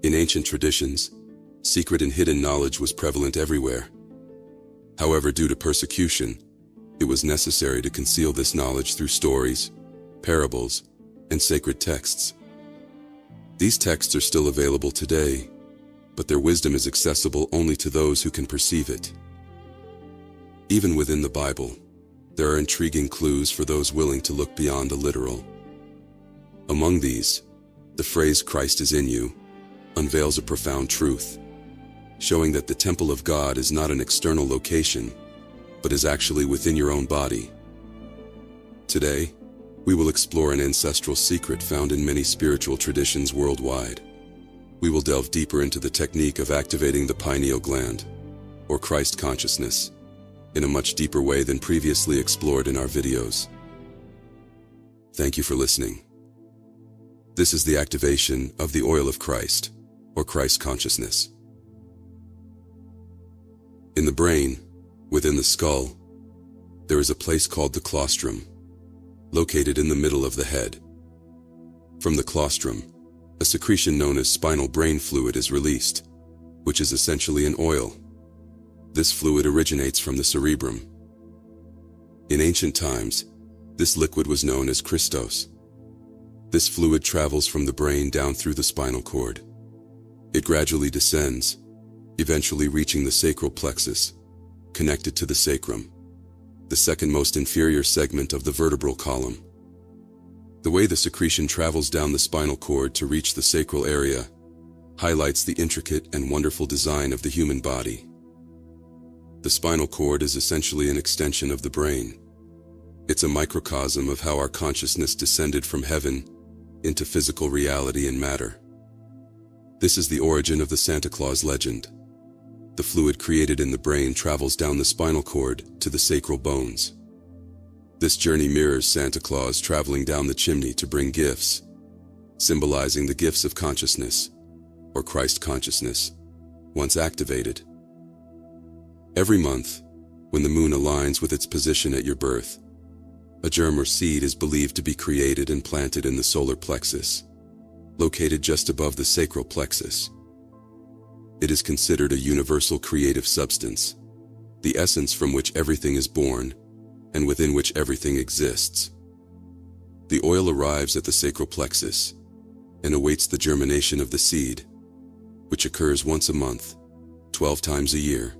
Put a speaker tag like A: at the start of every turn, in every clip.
A: In ancient traditions, secret and hidden knowledge was prevalent everywhere. However, due to persecution, it was necessary to conceal this knowledge through stories, parables, and sacred texts. These texts are still available today, but their wisdom is accessible only to those who can perceive it. Even within the Bible, there are intriguing clues for those willing to look beyond the literal. Among these, the phrase "Christ is in you" unveils a profound truth, showing that the temple of God is not an external location, but is actually within your own body. Today, we will explore an ancestral secret found in many spiritual traditions worldwide. We will delve deeper into the technique of activating the pineal gland, or Christ consciousness, in a much deeper way than previously explored in our videos. Thank you for listening. This is the activation of the oil of Christ, or Christ consciousness. In the brain, within the skull, there is a place called the claustrum, located in the middle of the head. From the claustrum, a secretion known as spinal brain fluid is released, which is essentially an oil. This fluid originates from the cerebrum. In ancient times, this liquid was known as Christos. This fluid travels from the brain down through the spinal cord. It gradually descends, eventually reaching the sacral plexus, connected to the sacrum, the second most inferior segment of the vertebral column. The way the secretion travels down the spinal cord to reach the sacral area highlights the intricate and wonderful design of the human body. The spinal cord is essentially an extension of the brain. It's a microcosm of how our consciousness descended from heaven into physical reality and matter. This is the origin of the Santa Claus legend. The fluid created in the brain travels down the spinal cord to the sacral bones. This journey mirrors Santa Claus traveling down the chimney to bring gifts, symbolizing the gifts of consciousness, or Christ consciousness, once activated. Every month, when the moon aligns with its position at your birth, a germ or seed is believed to be created and planted in the solar plexus, located just above the sacral plexus. It is considered a universal creative substance, the essence from which everything is born and within which everything exists. The oil arrives at the sacral plexus and awaits the germination of the seed, which occurs once a month, 12 times a year.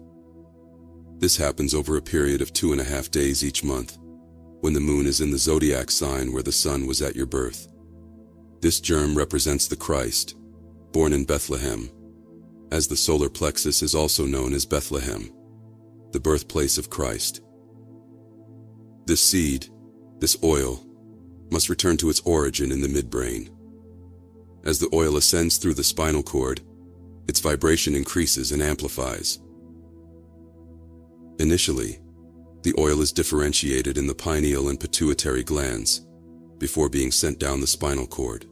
A: This happens over a period of 2.5 days each month, when the moon is in the zodiac sign where the sun was at your birth. This germ represents the Christ, born in Bethlehem, as the solar plexus is also known as Bethlehem, the birthplace of Christ. This seed, this oil, must return to its origin in the midbrain. As the oil ascends through the spinal cord, its vibration increases and amplifies. Initially, the oil is differentiated in the pineal and pituitary glands before being sent down the spinal cord.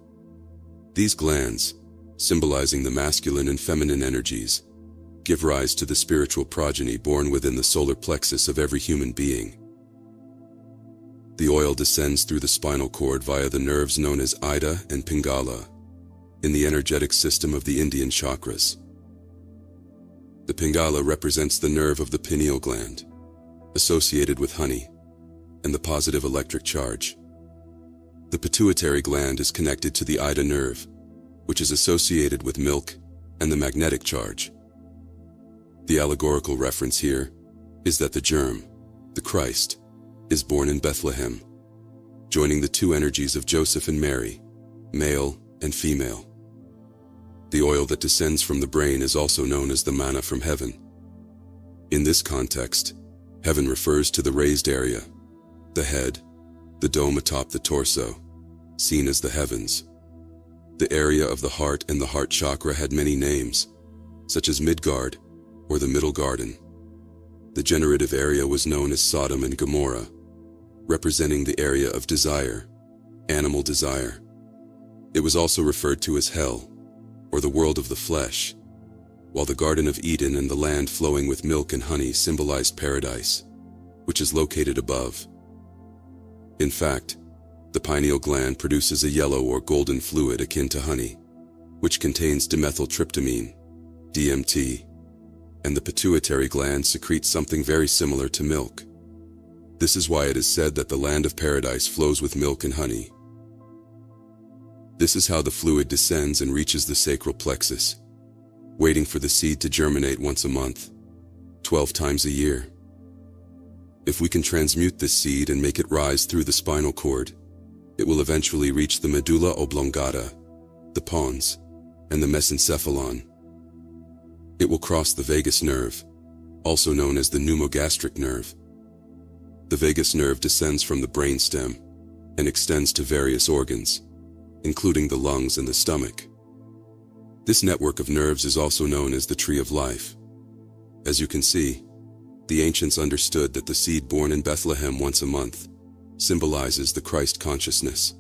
A: These glands, symbolizing the masculine and feminine energies, give rise to the spiritual progeny born within the solar plexus of every human being. The oil descends through the spinal cord via the nerves known as Ida and Pingala in the energetic system of the Indian chakras. The Pingala represents the nerve of the pineal gland, associated with honey and the positive electric charge. The pituitary gland is connected to the Ida nerve, which is associated with milk and the magnetic charge. The allegorical reference here is that the germ, the Christ, is born in Bethlehem, joining the two energies of Joseph and Mary, male and female. The oil that descends from the brain is also known as the manna from heaven. In this context, heaven refers to the raised area, the head, the dome atop the torso, seen as the heavens. The area of the heart and the heart chakra had many names, such as Midgard, or the Middle Garden. The generative area was known as Sodom and Gomorrah, representing the area of desire, animal desire. It was also referred to as hell, or the world of the flesh, while the Garden of Eden and the land flowing with milk and honey symbolized paradise, which is located above. In fact, the pineal gland produces a yellow or golden fluid akin to honey, which contains dimethyltryptamine, DMT, and the pituitary gland secretes something very similar to milk. This is why it is said that the land of paradise flows with milk and honey. This is how the fluid descends and reaches the sacral plexus, waiting for the seed to germinate once a month, 12 times a year. If we can transmute this seed and make it rise through the spinal cord, it will eventually reach the medulla oblongata, the pons, and the mesencephalon. It will cross the vagus nerve, also known as the pneumogastric nerve. The vagus nerve descends from the brainstem and extends to various organs, including the lungs and the stomach. This network of nerves is also known as the tree of life. As you can see, the ancients understood that the seed born in Bethlehem once a month symbolizes the Christ consciousness.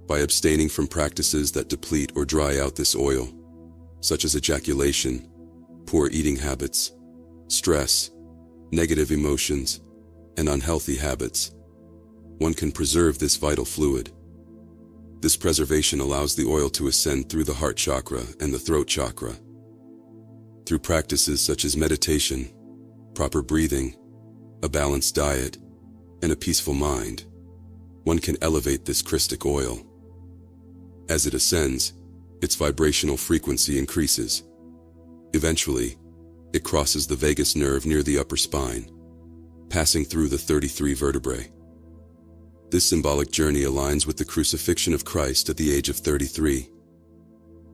A: By abstaining from practices that deplete or dry out this oil, such as ejaculation, poor eating habits, stress, negative emotions, and unhealthy habits, one can preserve this vital fluid. This preservation allows the oil to ascend through the heart chakra and the throat chakra. Through practices such as meditation, proper breathing, a balanced diet, and a peaceful mind, one can elevate this Christic oil. As it ascends, its vibrational frequency increases. Eventually, it crosses the vagus nerve near the upper spine, passing through the 33 vertebrae. This symbolic journey aligns with the crucifixion of Christ at the age of 33.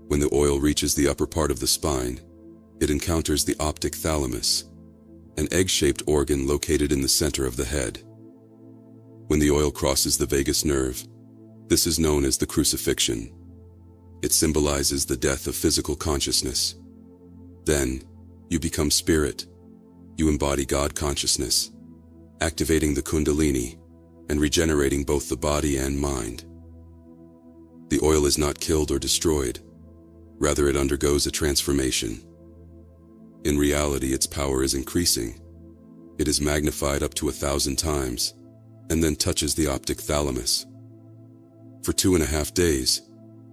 A: When the oil reaches the upper part of the spine, it encounters the optic thalamus, an egg-shaped organ located in the center of the head. When the oil crosses the vagus nerve, this is known as the crucifixion. It symbolizes the death of physical consciousness. Then, you become spirit. You embody God consciousness, activating the Kundalini and regenerating both the body and mind. The oil is not killed or destroyed. Rather, it undergoes a transformation. In reality, its power is increasing. It is magnified up to 1,000 times, and then touches the optic thalamus. For 2.5 days,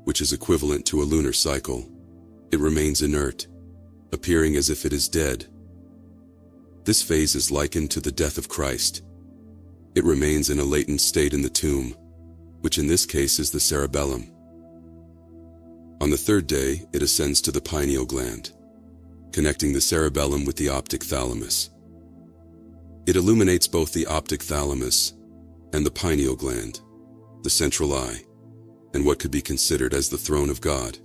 A: which is equivalent to a lunar cycle, it remains inert, appearing as if it is dead. This phase is likened to the death of Christ. It remains in a latent state in the tomb, which in this case is the cerebellum. On the 3rd day, it ascends to the pineal gland, connecting the cerebellum with the optic thalamus. It illuminates both the optic thalamus and the pineal gland, the central eye, and what could be considered as the throne of God.